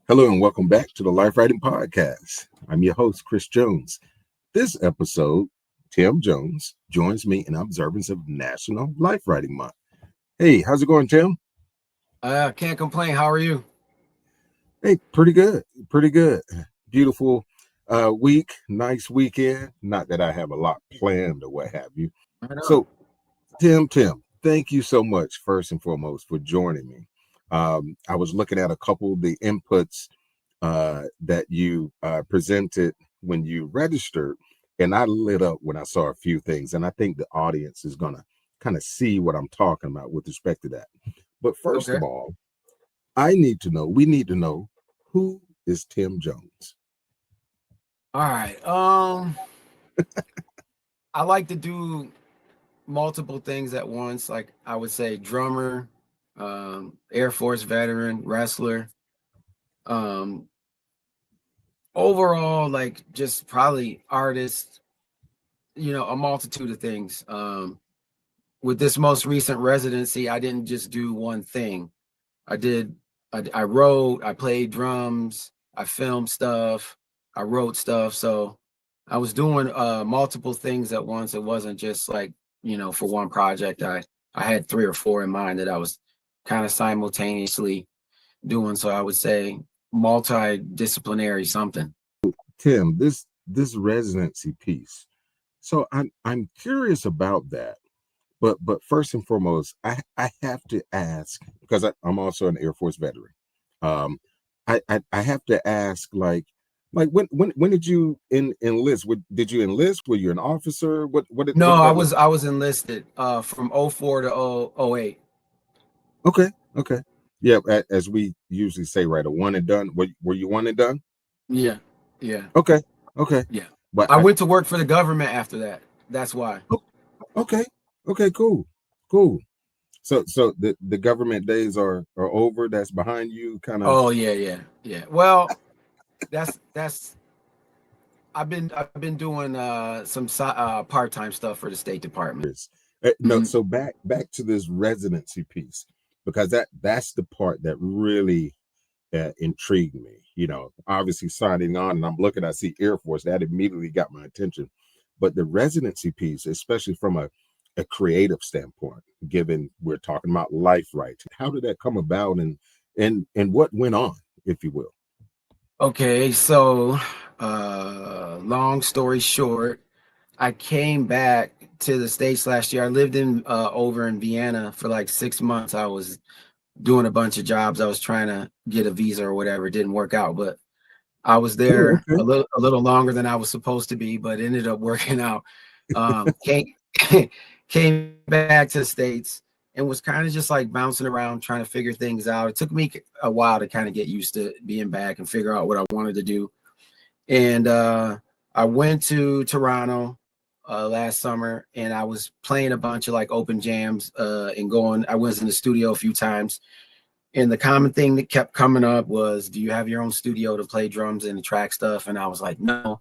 Hello and welcome back to the Life Writing Podcast. I'm your host, Chris Jones. This episode, Tim Jones joins me in observance of National Life Writing Month. Hey, how's it going, Tim? Can't complain. How are you? Hey, pretty good. Beautiful week, nice weekend. Not that I have a lot planned or what have you. I know. So, Tim, thank you so much, first and foremost, for joining me. I was looking at a couple of the inputs that you presented when you registered, and I lit up when I saw a few things, and I think the audience is going to kind of see what I'm talking about with respect to that. But first Okay. of all, we need to know, who is Tim Jones? All right. I like to do multiple things at once. Like I would say drummer, Air Force veteran, wrestler. Um, Overall, like just probably artist, a multitude of things. With this most recent residency, I didn't just do one thing. I wrote, I played drums, I filmed stuff, I wrote stuff. So I was doing multiple things at once. It wasn't just like, for one project. I had 3 or 4 in mind that I was kind of simultaneously doing. So I would say multidisciplinary something. Tim, this residency piece. So I'm curious about that. But first and foremost, I have to ask, because I'm also an Air Force veteran. Um, I have to ask, like when did you enlist? Did you enlist? Were you an officer? What No, did I that look was I was enlisted from '04 to 08. like? Okay. Yeah, as we usually say, right, a one and done. Were you one and done? Yeah, yeah, Okay, okay. yeah. But I went to work for the government after that. That's why. oh, okay, okay, cool. So the government days are over. That's behind you, kind of. Oh yeah. Well, that's I've been doing some part-time stuff for the State Department. No, Mhm. so back to this residency piece, because that's the part that really intrigued me. Obviously signing on, and I'm looking, I see Air Force, that immediately got my attention. But the residency piece, especially from a creative standpoint, given we're talking about life writing, how did that come about, and what went on, if you will? Okay, so long story short, I came back to the States last year. I lived in over in Vienna for like 6 months. I was doing a bunch of jobs. I was trying to get a visa or whatever. It didn't work out, but I was Oh, there okay. a little longer than I was supposed to be, but ended up working out. Came came back to the States and was kind of just like bouncing around trying to figure things out. It took me a while to kind of get used to being back and figure out what I wanted to do. And I went to Toronto last summer, and I was playing a bunch of like open jams and going. I was in the studio a few times, and the common thing that kept coming up was, "Do you have your own studio to play drums and track stuff?" And I was like, "No."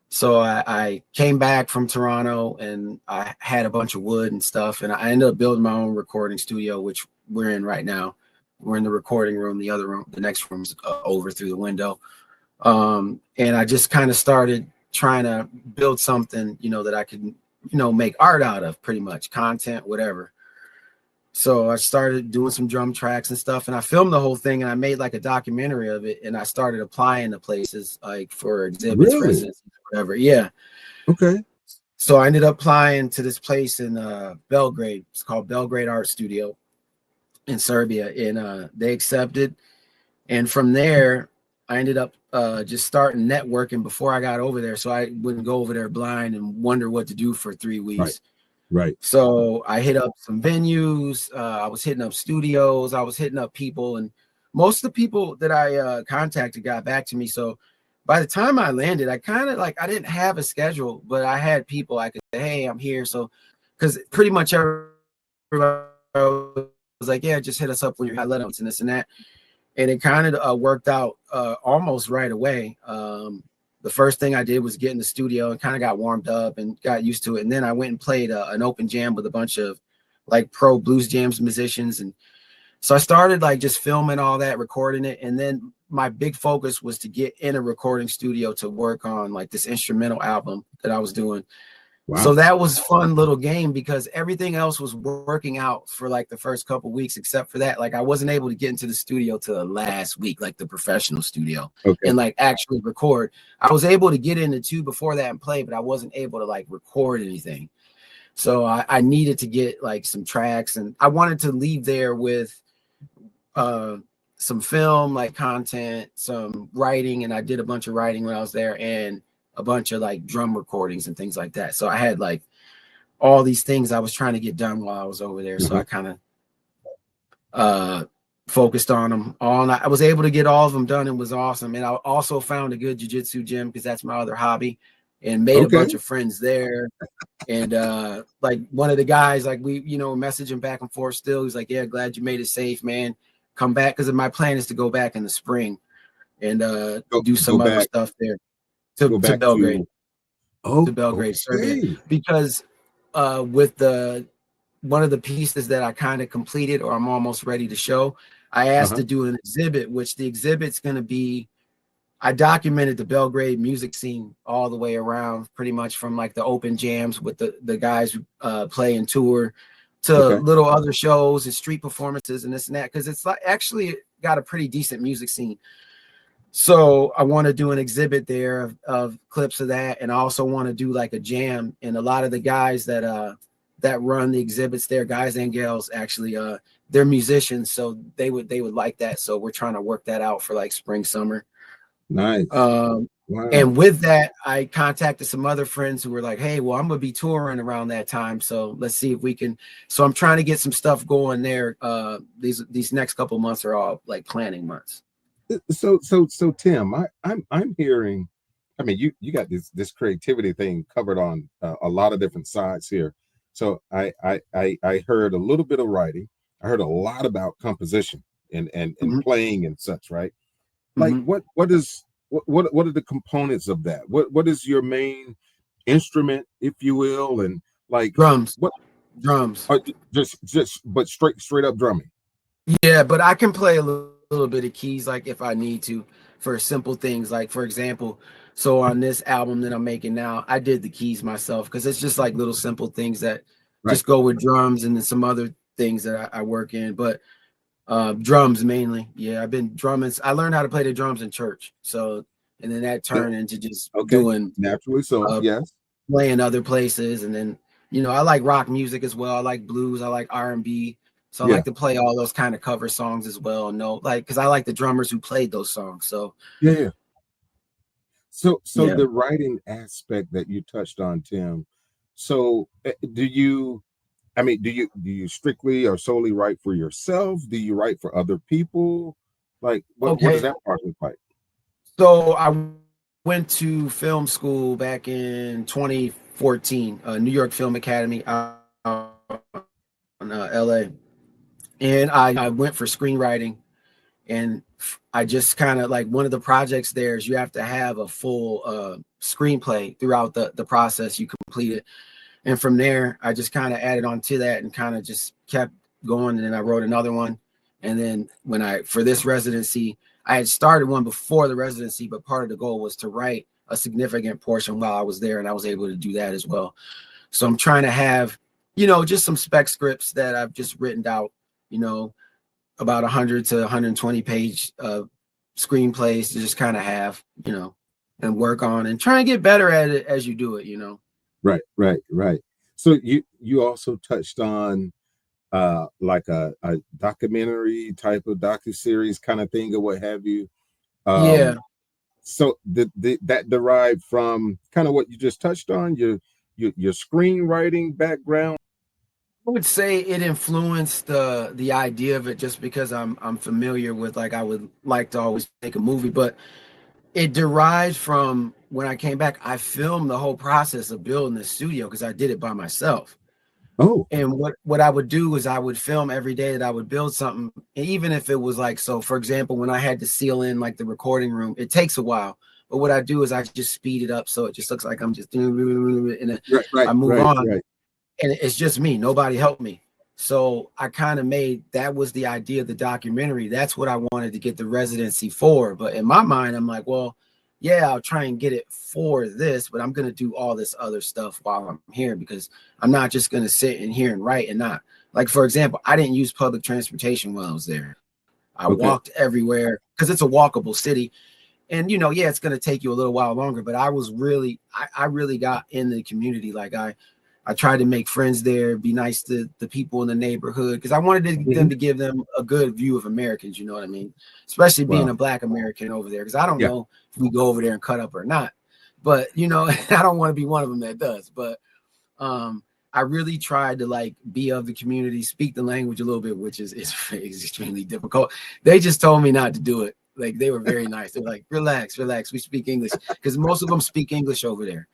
So I came back from Toronto, and I had a bunch of wood and stuff, and I ended up building my own recording studio, which we're in right now. We're in the recording room. The other room, the next room's over through the window. And I just kind of started trying to build something, that I could, make art out of, pretty much content, whatever. So I started doing some drum tracks and stuff, and I filmed the whole thing, and I made like a documentary of it, and I started applying to places like for exhibits, Really? residencies, whatever. Yeah. Okay. So I ended up applying to this place in Belgrade. It's called Belgrade Art Studio in Serbia, and they accepted. And from there, I ended up just starting networking before I got over there, so I wouldn't go over there blind and wonder what to do for 3 Right. weeks. Right. So I hit up some venues. I was hitting up studios. I was hitting up people, and most of the people that I contacted got back to me. So by the time I landed, I kind of like I didn't have a schedule, but I had people I could say, "Hey, I'm here." So because pretty much everybody was like, "Yeah, just hit us up when you're let us and this and that." And it kind of worked out almost right away. The first thing I did was get in the studio and kind of got warmed up and got used to it. And then I went and played an open jam with a bunch of like pro blues jams musicians. And so I started like just filming all that, recording it. And then my big focus was to get in a recording studio to work on like this instrumental album that I was doing. So Wow. that was fun little game because everything else was working out for like the first couple weeks, except for that. Like I wasn't able to get into the studio till the last week, like the professional studio, Okay. and like actually record. I was able to get into two before that and play, but I wasn't able to like record anything. So I needed to get like some tracks, and I wanted to leave there with some film like content, some writing, and I did a bunch of writing when I was there, and a bunch of like drum recordings and things like that. So I had like all these things I was trying to get done while I was over there. So Uh-huh. I kind of focused on them all. I was able to get all of them done. It was awesome. And I also found a good jiu-jitsu gym because that's my other hobby, and made a Okay. bunch of friends there. And like one of the guys, like we, messaging back and forth still. He's like, yeah, glad you made it safe, man. Come back, because my plan is to go back in the spring and do Go some other back. stuff there Go to back Belgrade, to. Oh, to Belgrade, Serbia, okay. because with the one of the pieces that I kind of completed or I'm almost ready to show, I asked Uh-huh. to do an exhibit, which the exhibit's going to be, I documented the Belgrade music scene all the way around, pretty much from like the open jams with the guys who play and tour to Okay. little other shows and street performances and this and that, because it's like actually got a pretty decent music scene. So I want to do an exhibit there of clips of that, and I also want to do like a jam. And a lot of the guys that run the exhibits there, guys and gals, actually, they're musicians, so they would like that. So we're trying to work that out for like spring, summer. Nice. Um, Wow. and with that, I contacted some other friends who were like, "Hey, well, I'm gonna be touring around that time, so let's see if we can." So I'm trying to get some stuff going there. These next couple months are all like planning months. So Tim, I'm hearing. I mean, you got this creativity thing covered on a lot of different sides here. So I heard a little bit of writing. I heard a lot about composition and Mhm, playing and such, right? Like mhm. what are the components of that? What is your main instrument, if you will, and like Drums, what drums. are just but straight up drumming. Yeah, but I can play a little bit of keys, like if I need to, for simple things. Like for example, so on this album that I'm making now, I did the keys myself because it's just like little simple things that Right. just go with drums, and then some other things that I work in. But drums mainly. Yeah, I've been drumming. I learned how to play the drums in church. So, and then that Yeah, turned into just okay. doing Naturally so. uh Yes. playing other places. And then, I like rock music as well. I like blues, I like R&B. So I Yeah. like to play all those kind of cover songs as well. No, like because I like the drummers who played those songs. So Yeah. Yeah. So yeah. the writing aspect that you touched on, Tim. So do you? I mean, do you strictly or solely write for yourself? Do you write for other people? Like, what does Okay. that part look like? So I went to film school back in 2014, New York Film Academy out in LA. And I went for screenwriting, and I just kind of like, one of the projects there is you have to have a full screenplay throughout the process you complete it. And from there I just kind of added on to that and kind of just kept going, and then I wrote another one. And then when I for this residency, I had started one before the residency, but part of the goal was to write a significant portion while I was there, and I was able to do that as well. So I'm trying to have, just some spec scripts that I've just written out, you know about 100 to 120 page screenplays to just kind of have, and work on and try and get better at it as you do it. Right, right, right. So you also touched on like a documentary type of docu-series kind of thing or what have you. Yeah, Um so that derived from kind of what you just touched on, your screenwriting background. I would say it influenced the idea of it just because I'm familiar with, like, I would like to always make a movie, but it derived from when I came back. I filmed the whole process of building the studio because I did it by myself. Oh, And what I would do is I would film every day that I would build something, and even if it was like, so for example, when I had to seal in like the recording room, it takes a while. But what I do is I just speed it up so it just looks like I'm just doing, and then right, right, I move right, on, right. and it's just me. Nobody helped me. So I kind of made, that was the idea of the documentary. That's what I wanted to get the residency for. But in my mind, I'm like, well, yeah, I'll try and get it for this, but I'm going to do all this other stuff while I'm here, because I'm not just going to sit in here and write and not, like, for example, I didn't use public transportation while I was there. I Okay. walked everywhere because it's a walkable city. And, you know, yeah, it's going to take you a little while longer, but I was really, I really got in the community. Like I tried to make friends there, be nice to the people in the neighborhood, because I wanted them Mhm. to give them a good view of Americans, you know what I mean? Especially being Wow. a Black American over there, because I don't Yeah. know if we go over there and cut up or not. But, you know, I don't want to be one of them that does. But I really tried to like be of the community, speak the language a little bit, which is extremely difficult. They just told me not to do it. Like they were very nice. They're like, relax, relax. We speak English, because most of them speak English over there.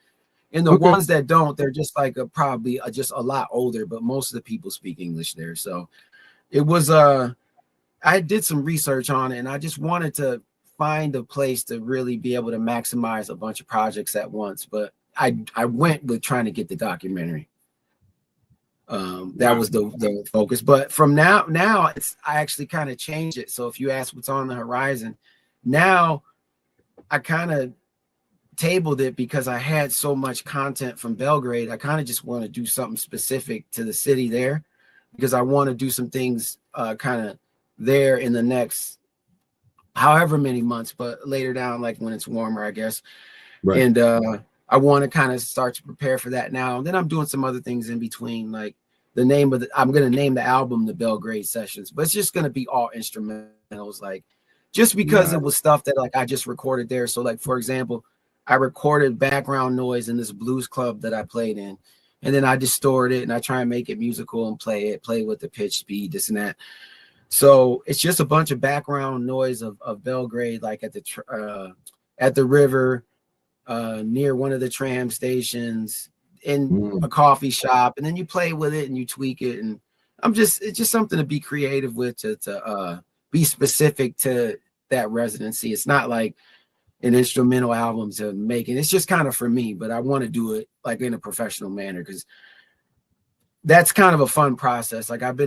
And the Okay. ones that don't, they're just like probably just a lot older, but most of the people speak English there. So it was I did some research on it, and I just wanted to find a place to really be able to maximize a bunch of projects at once. But I went with trying to get the documentary. That Wow. was the focus. But from now it's, I actually kind of changed it. So if you ask what's on the horizon, now I kind of tabled it because I had so much content from Belgrade. I kind of just want to do something specific to the city there, because I want to do some things kind of there in the next however many months, but later down, like when it's warmer, I guess. Right. And I want to kind of start to prepare for that now. And then I'm doing some other things in between, like the name of the, I'm going to name the album the Belgrade Sessions, but it's just going to be all instrumentals, like just because it Right. was stuff that like I just recorded there. So like, for example, I recorded background noise in this blues club that I played in, and then I distort it and I try and make it musical and play with the pitch, speed, this and that. So it's just a bunch of background noise of Belgrade, like at the river, near one of the tram stations, in a Mm. coffee shop, and then you play with it and you tweak it. And it's just something to be creative with, to be specific to that residency. It's not like an instrumental album to make it. It's just kind of for me, but I want to do it like in a professional manner, because that's kind of a fun process. Like I've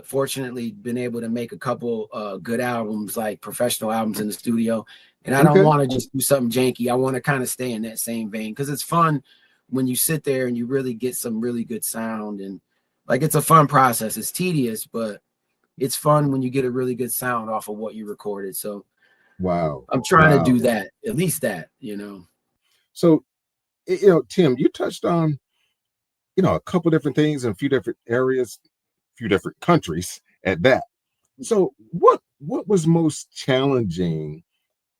fortunately been able to make a couple good albums, like professional albums in the studio. And I don't Okay. want to just do something janky. I want to kind of stay in that same vein, because it's fun when you sit there and you really get some really good sound. And like it's a fun process. It's tedious, but it's fun when you get a really good sound off of what you recorded. So Wow. I'm trying to Wow. do that, at least that, you know. So, Tim, you touched on, a couple different things in a few different areas, few different countries at that. So, what was most challenging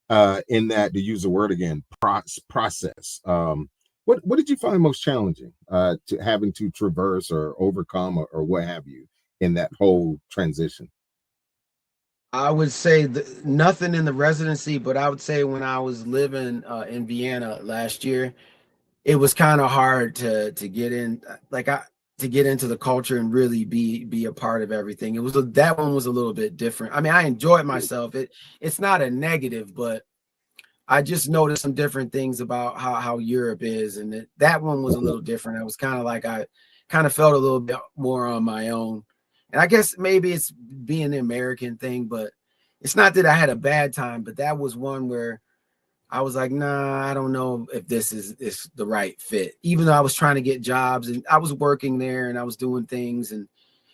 in that, to use the word again, process? What did you find most challenging to having to traverse or overcome, or what have you, in that whole transition? I would say nothing in the residency, but I would say when I was living in Vienna last year, it was kind of hard to get in, like to get into the culture and really be a part of everything. That one was a little bit different. I mean, I enjoyed myself. It's not a negative, but I just noticed some different things about how Europe is, and that one was a Okay. little different. I was kind of like, I kind of felt a little bit more on my own, and I guess maybe it's being the American thing, but it's not that I had a bad time, but that was one where I was like, nah, I don't know if this is the right fit. Even though I was trying to get jobs and I was working there and I was doing things, and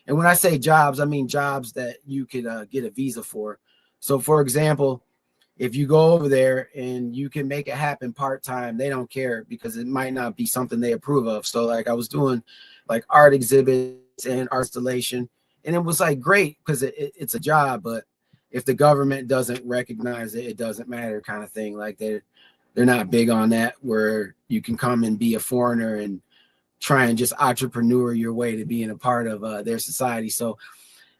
when I say jobs, I mean jobs that you could get a visa for. So, for example, if you go over there and you can make it happen part-time, they don't care, because it might not be something they approve of. So like I was doing like art exhibits and art installation, and it was like great because it's a job, but if the government doesn't recognize it, it doesn't matter, kind of thing. Like they're not big on that, where you can come and be a foreigner and try and just entrepreneur your way to being a part of their society. So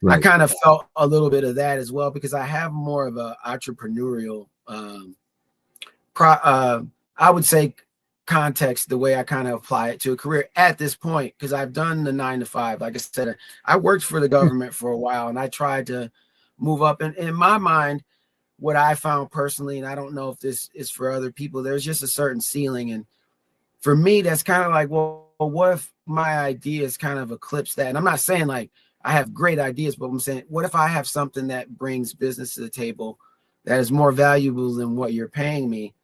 I Right. kind of felt a little bit of that as well, because I have more of a entrepreneurial I would say context, the way I kind of apply it to a career at this point, because I've done the 9 to 5. Like I said, I worked for the government for a while, and I tried to move up. And in my mind, what I found personally, and I don't know if this is for other people, there's just a certain ceiling. And for me, that's kind of like, well, what if my ideas kind of eclipse that? And I'm not saying like I have great ideas, but I'm saying, what if I have something that brings business to the table that is more valuable than what you're paying me?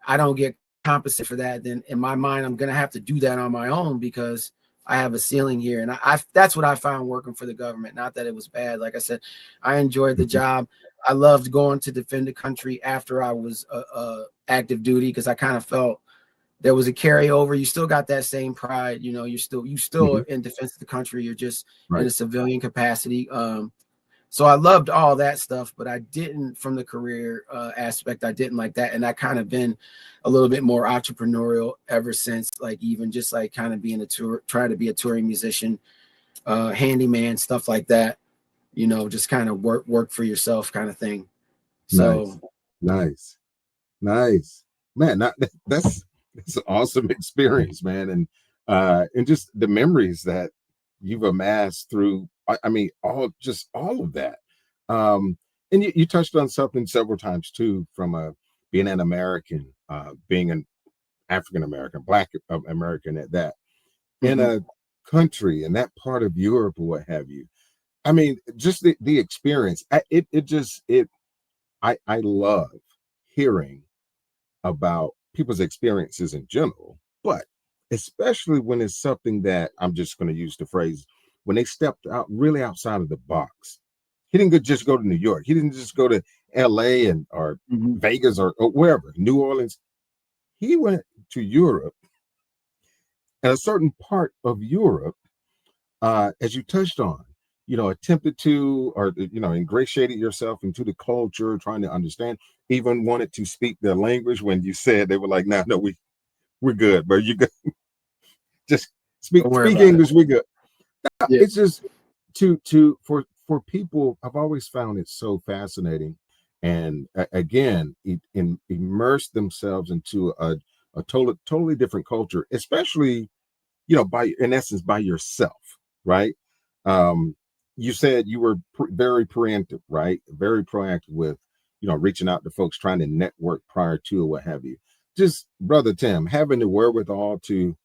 I don't get compensated for that. Then in my mind, I'm going to have to do that on my own because I have a ceiling here. And I that's what I found working for the government. Not that it was bad. Like I said, I enjoyed the job. I loved going to defend the country after I was active duty, because I kind of felt there was a carryover. You still got that same pride, you know, you still Mhm. in defense of the country. You're just in Right. a civilian capacity. So I loved all that stuff, but I didn't, from the career aspect, I didn't like that. And I kind of been a little bit more entrepreneurial ever since, like even just like kind of being trying to be a touring musician, handyman, stuff like that, you know, just kind of work for yourself kind of thing. Nice. So Nice. Nice. Man, that's an awesome experience, man. And just the memories that you've amassed through, I mean, all of that. And you touched on something several times too, from being an American, being an African American, Black American at that, in mhm. a country in that part of Europe or what have you. I mean, just the experience. I love hearing about people's experiences in general, but especially when it's something that, I'm just going to use the phrase, when they stepped out really outside of the box. He didn't just go to New York. He didn't just go to LA and or Mhm. Vegas or wherever, New Orleans. He went to Europe, and a certain part of Europe, as you touched on, attempted to, or ingratiated yourself into the culture, trying to understand, even wanted to speak their language. When you said, they were like, "No, no, we're good, but you just Don't worry speak about it. English, we good." Yeah. It's just to for people, I've always found it so fascinating, and again, immerse themselves into a totally different culture, especially by, in essence, by yourself, right? um you said you were very preemptive, right? Very proactive with reaching out to folks, trying to network prior to, or what have you. Just, brother Tim, having the wherewithal to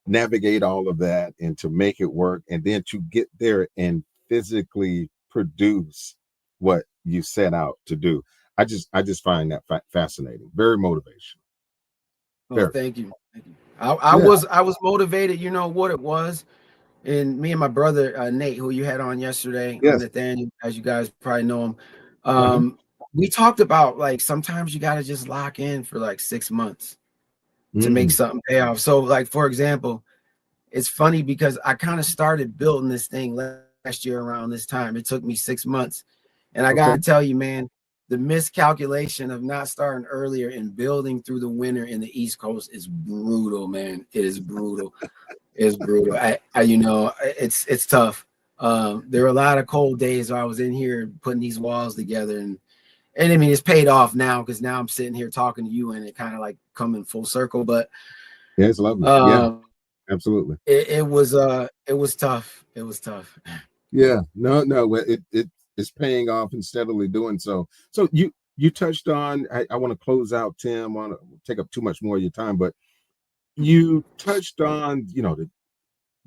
navigate all of that and to make it work, and then to get there and physically produce what you set out to do. I just find that fascinating, very motivational. Oh, Very. thank you. Thank you. I Yeah. was I was motivated. You know what it was? And me and my brother Nate, who you had on yesterday, Yes. Nathaniel, as you guys probably know him, Uh-huh. we talked about like sometimes you got to just lock in for like 6 months to make Mm. something pay off. So, like for example, it's funny because I kind of started building this thing last year around this time. It took me 6 months, and I Okay. gotta tell you, man, the miscalculation of not starting earlier and building through the winter in the East Coast is brutal, man. It is brutal. It's brutal. It's tough. There were a lot of cold days where I was in here putting these walls together, and I mean it's paid off now because now I'm sitting here talking to you and it kind of like coming full circle. But Yeah, it's lovely. Yeah, um, absolutely. it was tough. It was tough. Yeah, no, no, it's paying off and steadily doing so. So you touched on. I want to close out, Tim. Want to take up too much more of your time, but you touched on the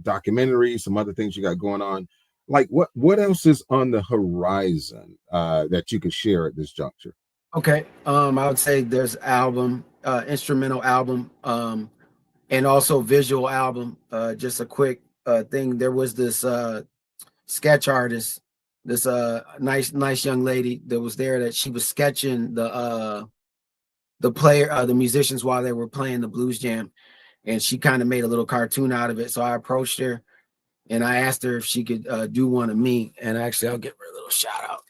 documentary, some other things you got going on. Like what else is on the horizon that you could share at this juncture? Okay. I would say there's album, instrumental album, and also visual album. Just a quick thing. There was this sketch artist, this nice young lady that was there, that she was sketching the musicians while they were playing the blues jam, and she kind of made a little cartoon out of it. So I approached her and I asked her if she could do one of me, and actually I'll give her a little shout out.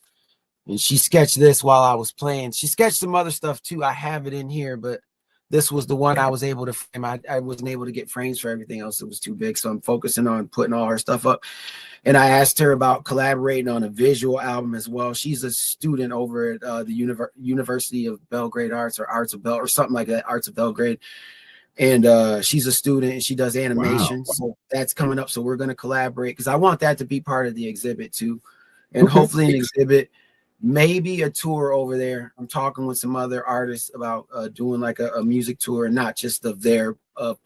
And she sketched this while I was playing. She sketched some other stuff too. I have it in here, but this was the one I was able to frame. I wasn't able to get frames for everything else. It was too big. So I'm focusing on putting all her stuff up. And I asked her about collaborating on a visual album as well. She's a student over at the University of Belgrade Arts, or Arts of Bel, or something like that, Arts of Belgrade. And she's a student and she does Wow. animation. So that's coming up. So we're going to collaborate because I want that to be part of the exhibit too. And Okay. hopefully an exhibit, maybe a tour over there. I'm talking with some other artists about doing like a music tour, not just of their of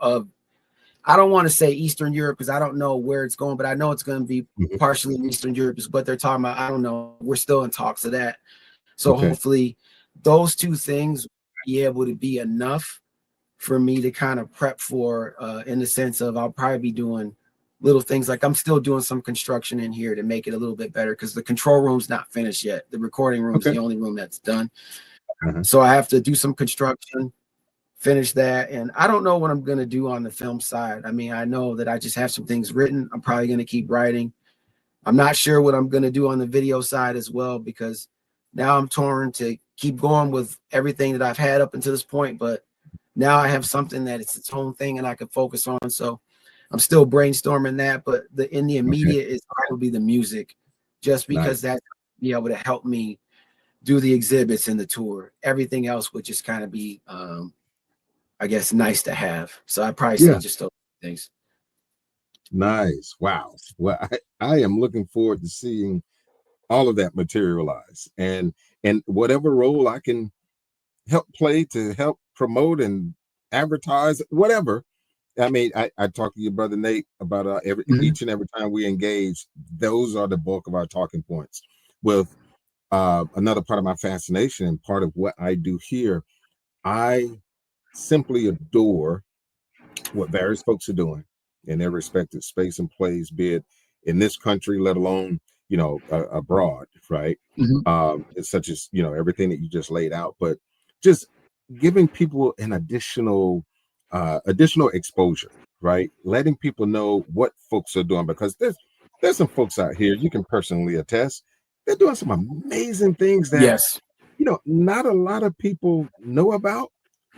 I don't want to say Eastern Europe because I don't know where it's going, but I know it's going to be Mhm. partially in Eastern Europe is what they're talking about. I don't know. We're still in talks of that. So Okay. hopefully those two things will be able to be enough for me to kind of prep for, in the sense of I'll probably be doing little things like I'm still doing some construction in here to make it a little bit better because the control room's not finished yet. The recording room's Okay. the only room that's done. Uh-huh. So I have to do some construction, finish that. And I don't know what I'm going to do on the film side. I mean, I know that I just have some things written. I'm probably going to keep writing. I'm not sure what I'm going to do on the video side as well, because now I'm torn to keep going with everything that I've had up until this point. But now I have something that it's its own thing and I can focus on. So I'm still brainstorming that. But in the Okay. immediate is probably the music, just because Nice. that's be able to help me do the exhibits and the tour. Everything else would just kind of be, I guess, nice to have. So I'd probably say Yeah. just those things. Nice. Wow. Well, I am looking forward to seeing all of that materialize, and whatever role I can help play to help promote and advertise, whatever. I mean, I talk to your brother Nate about Mhm. each and every time we engage. Those are the bulk of our talking points. With another part of my fascination and part of what I do here, I simply adore what various folks are doing in their respective space and plays, be it in this country, let alone abroad, right? Mhm. It's such as everything that you just laid out, but just giving people an additional exposure, right? Letting people know what folks are doing, because there's some folks out here you can personally attest. They're doing some amazing things that Yes. not a lot of people know about,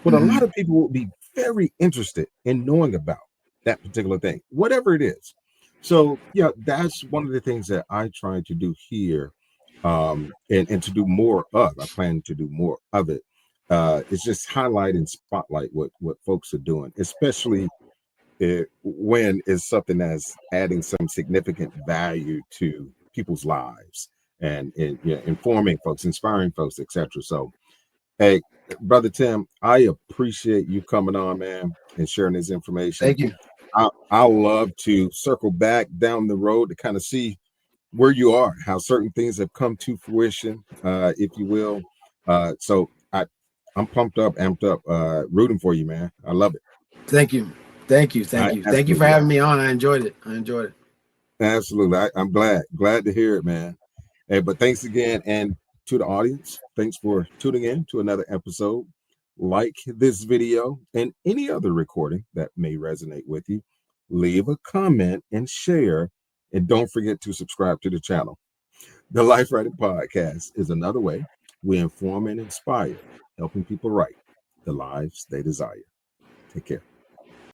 but a lot Mhm. of people will be very interested in knowing about that particular thing, whatever it is. So, yeah, that's one of the things that I try to do here, and to do more of. I plan to do more of it. It's just highlight and spotlight what folks are doing, especially when it's something that's adding some significant value to people's lives and informing folks, inspiring folks, etc. So, hey, brother Tim, I appreciate you coming on, man, and sharing this information. Thank you. I'll love to circle back down the road to kind of see where you are, how certain things have come to fruition, if you will. So I'm pumped up, amped up, rooting for you, man. I love it. Thank you. Thank you. Thank I you. Thank you for absolutely are. having me on. I enjoyed it. I enjoyed it. Absolutely. I'm glad to hear it, man. Hey, but thanks again. And to the audience, thanks for tuning in to another episode. Like this video and any other recording that may resonate with you. Leave a comment and share. And don't forget to subscribe to the channel. The Life Writing Podcast is another way we inform and inspire, helping people write the lives they desire. Take care.